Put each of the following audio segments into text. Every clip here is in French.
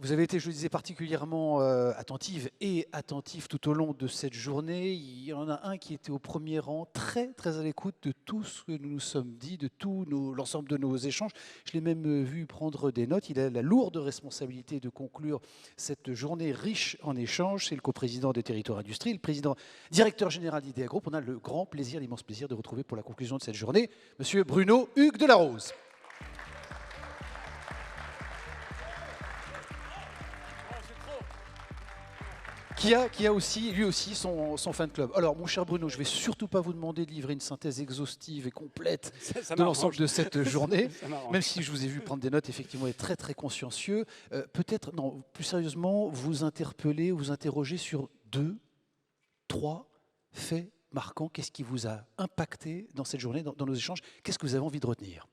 Vous avez été, je le disais, particulièrement attentive et attentif tout au long de cette journée. Il y en a un qui était au premier rang, très très à l'écoute de tout ce que nous nous sommes dit, de tout l'ensemble de nos échanges. Je l'ai même vu prendre des notes. Il a la lourde responsabilité de conclure cette journée riche en échanges. C'est le coprésident des Territoires Industrie, le président directeur général d'IDEA Group. On a le grand plaisir, l'immense plaisir de retrouver pour la conclusion de cette journée Monsieur Bruno Hugues Delarose. Qui a aussi, lui aussi, son fan club. Alors, mon cher Bruno, je ne vais surtout pas vous demander de livrer une synthèse exhaustive et complète de l'ensemble de cette journée, même si je vous ai vu prendre des notes, effectivement, et très, très consciencieux. Peut-être, non, plus sérieusement, vous interpeller, vous interroger sur 2, 3 faits marquants. Qu'est-ce qui vous a impacté dans cette journée, dans nos échanges? Qu'est-ce que vous avez envie de retenir?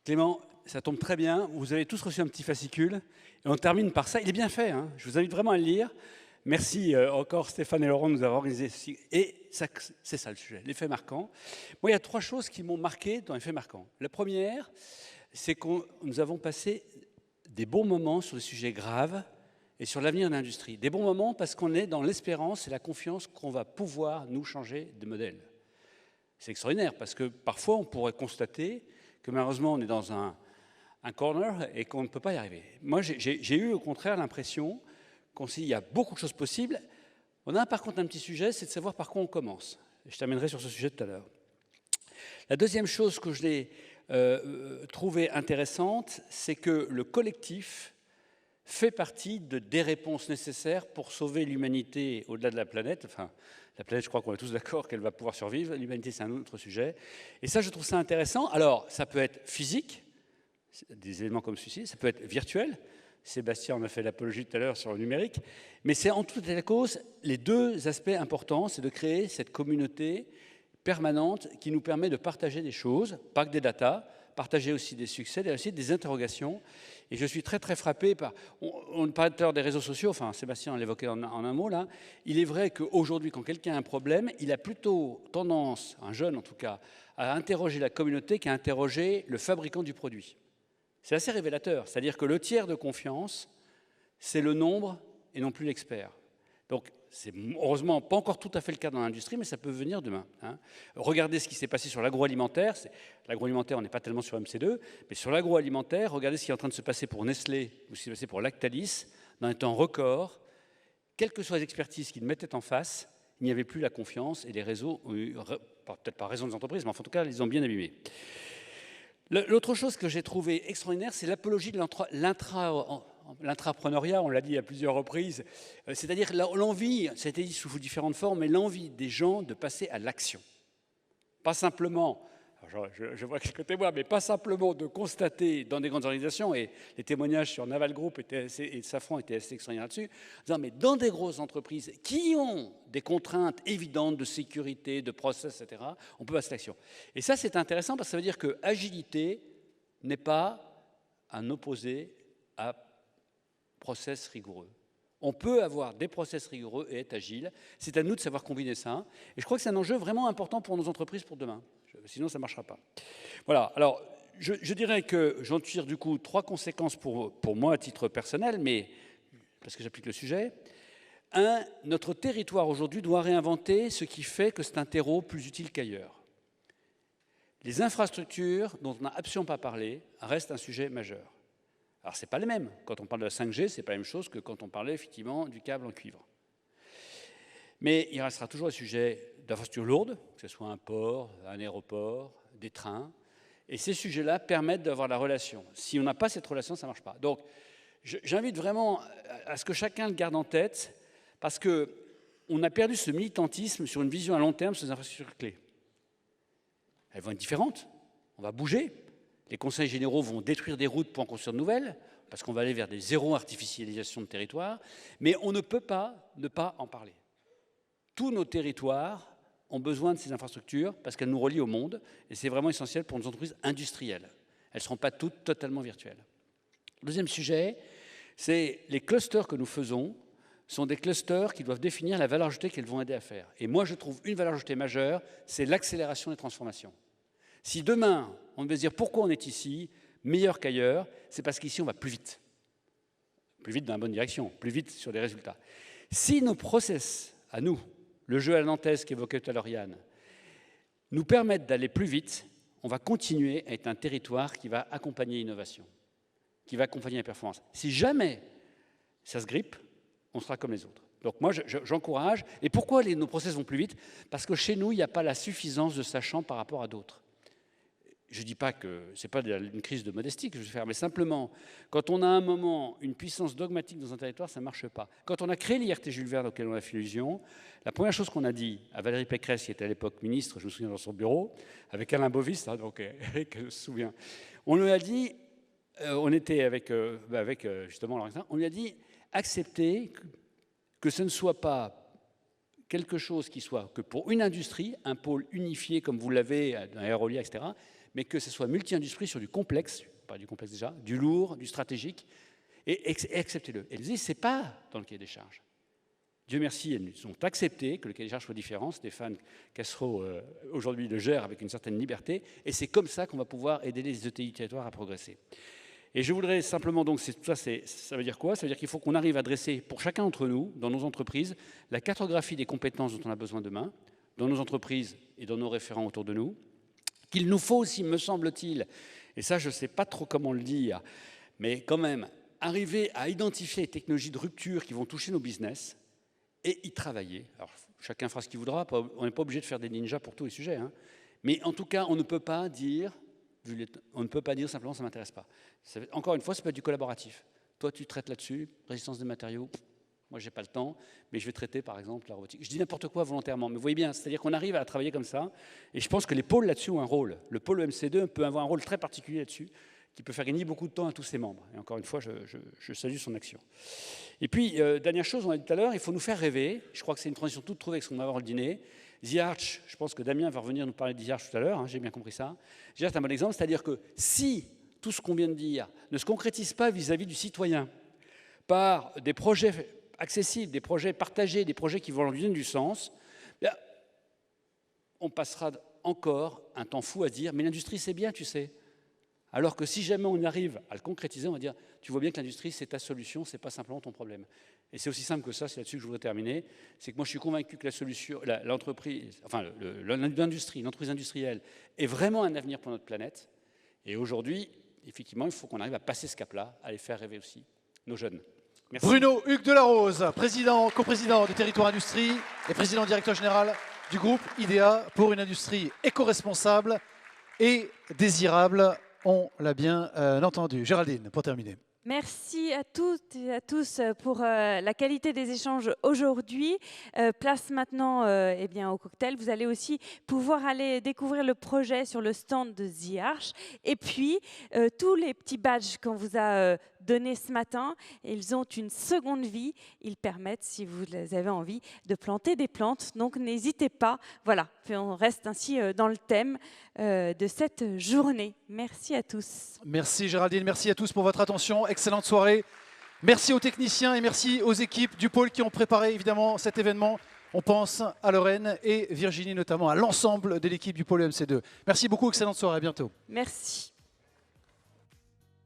Clément, ça tombe très bien. Vous avez tous reçu un petit fascicule. Et on termine par ça. Il est bien fait, hein. Je vous invite vraiment à le lire. Merci encore Stéphane et Laurent de nous avoir organisé ceci. Et c'est ça le sujet, les faits marquants. Moi, il y a 3 choses qui m'ont marqué dans les faits marquants. La première, c'est que nous avons passé des bons moments sur des sujets graves et sur l'avenir de l'industrie. Des bons moments parce qu'on est dans l'espérance et la confiance qu'on va pouvoir nous changer de modèle. C'est extraordinaire parce que parfois on pourrait constater que malheureusement on est dans un corner et qu'on ne peut pas y arriver. Moi, j'ai eu au contraire l'impression qu'il y a beaucoup de choses possibles. On a par contre un petit sujet, c'est de savoir par quoi on commence. Je terminerai sur ce sujet tout à l'heure. La deuxième chose que je l'ai trouvée intéressante, c'est que le collectif fait partie des réponses nécessaires pour sauver l'humanité au-delà de la planète. Enfin, la planète, je crois qu'on est tous d'accord qu'elle va pouvoir survivre. L'humanité, c'est un autre sujet. Et ça, je trouve ça intéressant. Alors, ça peut être physique, des éléments comme celui-ci, ça peut être virtuel. Sébastien en a fait l'apologie tout à l'heure sur le numérique. Mais c'est en toute la cause, les 2 aspects importants, c'est de créer cette communauté permanente qui nous permet de partager des choses, pas que des datas, partager aussi des succès, des réussites, des interrogations. Et je suis très très frappé par, on parle tout à l'heure des réseaux sociaux, enfin Sébastien l'évoquait en un mot là, il est vrai qu'aujourd'hui quand quelqu'un a un problème, il a plutôt tendance, un jeune en tout cas, à interroger la communauté qu'à interroger le fabricant du produit. C'est assez révélateur, c'est-à-dire que le tiers de confiance, c'est le nombre et non plus l'expert. Donc, c'est heureusement pas encore tout à fait le cas dans l'industrie, mais ça peut venir demain. Hein. Regardez ce qui s'est passé sur l'agroalimentaire. L'agroalimentaire, on n'est pas tellement sur MC2, mais sur l'agroalimentaire, regardez ce qui est en train de se passer pour Nestlé ou ce qui s'est passé pour Lactalis. Dans un temps record, quelles que soient les expertises qu'ils mettaient en face, il n'y avait plus la confiance et les réseaux, peut-être pas raison des entreprises, mais en tout cas, ils ont bien abîmé. L'autre chose que j'ai trouvé extraordinaire, c'est l'apologie de l'intrapreneuriat, on l'a dit à plusieurs reprises, c'est-à-dire l'envie, ça a été dit sous différentes formes, mais l'envie des gens de passer à l'action. Pas simplement, je vois quelques témoins, mais pas simplement de constater dans des grandes organisations, et les témoignages sur Naval Group et Safran étaient assez extraordinaires là-dessus, mais dans des grosses entreprises qui ont des contraintes évidentes de sécurité, de process, etc., on peut passer à l'action. Et ça, c'est intéressant parce que ça veut dire que agilité n'est pas un opposé à process rigoureux. On peut avoir des process rigoureux et être agile. C'est à nous de savoir combiner ça. Et je crois que c'est un enjeu vraiment important pour nos entreprises pour demain. Sinon, ça ne marchera pas. Voilà. Alors, je dirais que j'en tire du coup 3 conséquences pour moi à titre personnel, mais parce que j'applique le sujet. 1, notre territoire aujourd'hui doit réinventer ce qui fait que c'est un terreau plus utile qu'ailleurs. Les infrastructures, dont on n'a absolument pas parlé, restent un sujet majeur. Alors, ce n'est pas les mêmes. Quand on parle de la 5G, ce n'est pas la même chose que quand on parlait effectivement du câble en cuivre. Mais il restera toujours un sujet d'infrastructures lourdes, que ce soit un port, un aéroport, des trains. Et ces sujets-là permettent d'avoir la relation. Si on n'a pas cette relation, ça ne marche pas. Donc, j'invite vraiment à ce que chacun le garde en tête, parce qu'on a perdu ce militantisme sur une vision à long terme sur les infrastructures clés. Elles vont être différentes. On va bouger. Les conseils généraux vont détruire des routes pour en construire de nouvelles, parce qu'on va aller vers des zéro artificialisation de territoire, mais on ne peut pas ne pas en parler. Tous nos territoires ont besoin de ces infrastructures parce qu'elles nous relient au monde, et c'est vraiment essentiel pour nos entreprises industrielles. Elles ne seront pas toutes totalement virtuelles. Le deuxième sujet, c'est les clusters que nous faisons sont des clusters qui doivent définir la valeur ajoutée qu'elles vont aider à faire. Et moi, je trouve une valeur ajoutée majeure, c'est l'accélération des transformations. Si demain, on devait se dire pourquoi on est ici, meilleur qu'ailleurs, c'est parce qu'ici, on va plus vite. plus vite dans la bonne direction, plus vite sur les résultats. Si nos process, à nous, le jeu à la nantaise qu'évoquait tout à l'heure Yann, nous permettent d'aller plus vite, on va continuer à être un territoire qui va accompagner l'innovation, qui va accompagner la performance. Si jamais ça se grippe, on sera comme les autres. Donc moi, j'encourage. Et pourquoi nos process vont plus vite? Parce que chez nous, il n'y a pas la suffisance de sachants par rapport à d'autres. Je ne dis pas que ce n'est pas une crise de modestie que je vais faire, mais simplement, quand on a un moment une puissance dogmatique dans un territoire, ça ne marche pas. Quand on a créé l'IRT Jules Verne auquel on a fait allusion, la première chose qu'on a dit à Valérie Pécresse, qui était à l'époque ministre, je me souviens dans son bureau, avec Alain Bovis, hein, donc Eric se souvient, on lui a dit, on était avec justement Laurent, on lui a dit accepter que ce ne soit pas quelque chose qui soit que pour une industrie, un pôle unifié comme vous l'avez dans l'aérolien, etc., mais que ce soit multi-industrie sur du complexe, pas du complexe déjà, du lourd, du stratégique, et acceptez-le. Et ils disent, ce n'est pas dans le cahier des charges. Dieu merci, elles ont accepté que le cahier des charges soit différent. Stéphane Cassereau, aujourd'hui, le gère avec une certaine liberté, et c'est comme ça qu'on va pouvoir aider les ETI du territoire à progresser. Et je voudrais simplement, donc, ça veut dire quoi? Ça veut dire qu'il faut qu'on arrive à dresser, pour chacun d'entre nous, dans nos entreprises, la cartographie des compétences dont on a besoin demain, dans nos entreprises et dans nos référents autour de nous, qu'il nous faut aussi, me semble-t-il, et ça je ne sais pas trop comment le dire, mais quand même, arriver à identifier les technologies de rupture qui vont toucher nos business et y travailler. Alors, chacun fera ce qu'il voudra, on n'est pas obligé de faire des ninjas pour tous les sujets, hein. Mais en tout cas, on ne peut pas dire simplement ça ne m'intéresse pas. Encore une fois, ça peut être du collaboratif. Toi, tu traites là-dessus, résistance des matériaux. Moi, je n'ai pas le temps, mais je vais traiter, par exemple, la robotique. Je dis n'importe quoi volontairement, mais vous voyez bien, c'est-à-dire qu'on arrive à travailler comme ça, et je pense que les pôles là-dessus ont un rôle. Le pôle EMC2 peut avoir un rôle très particulier là-dessus, qui peut faire gagner beaucoup de temps à tous ses membres. Et encore une fois, je salue son action. Et puis, dernière chose, on a dit tout à l'heure, il faut nous faire rêver. Je crois que c'est une transition toute trouvée avec ce qu'on va avoir le dîner. The Arch, je pense que Damien va revenir nous parler de The Arch tout à l'heure, hein, j'ai bien compris ça. The Arch, c'est un bon exemple, c'est-à-dire que si tout ce qu'on vient de dire ne se concrétise pas vis-à-vis du citoyen par des projets accessibles, des projets partagés, des projets qui vont leur donner du sens, bien, on passera encore un temps fou à dire « mais l'industrie, c'est bien, tu sais ». Alors que si jamais on arrive à le concrétiser, on va dire « tu vois bien que l'industrie, c'est ta solution, c'est pas simplement ton problème ». Et c'est aussi simple que ça, c'est là-dessus que je voudrais terminer, c'est que moi je suis convaincu que la solution, l'entreprise, enfin l'industrie, l'entreprise industrielle est vraiment un avenir pour notre planète. Et aujourd'hui, effectivement, il faut qu'on arrive à passer ce cap-là, à les faire rêver aussi, nos jeunes. Merci. Bruno Hugues Delarose, coprésident de Territoire Industrie et président directeur général du groupe IDEA pour une industrie éco-responsable et désirable. On l'a bien entendu. Géraldine, pour terminer. Merci à toutes et à tous pour la qualité des échanges aujourd'hui. Place maintenant eh bien, au cocktail. Vous allez aussi pouvoir aller découvrir le projet sur le stand de The Arch. Et puis, tous les petits badges qu'on vous a donnés ce matin, ils ont une seconde vie. Ils permettent, si vous avez envie, de planter des plantes. Donc, n'hésitez pas. Voilà, on reste ainsi dans le thème de cette journée. Merci à tous. Merci Géraldine, merci à tous pour votre attention. Excellente soirée. Merci aux techniciens et merci aux équipes du pôle qui ont préparé évidemment cet événement. On pense à Lorraine et Virginie notamment, à l'ensemble de l'équipe du pôle EMC2. Merci beaucoup, excellente soirée, à bientôt. Merci.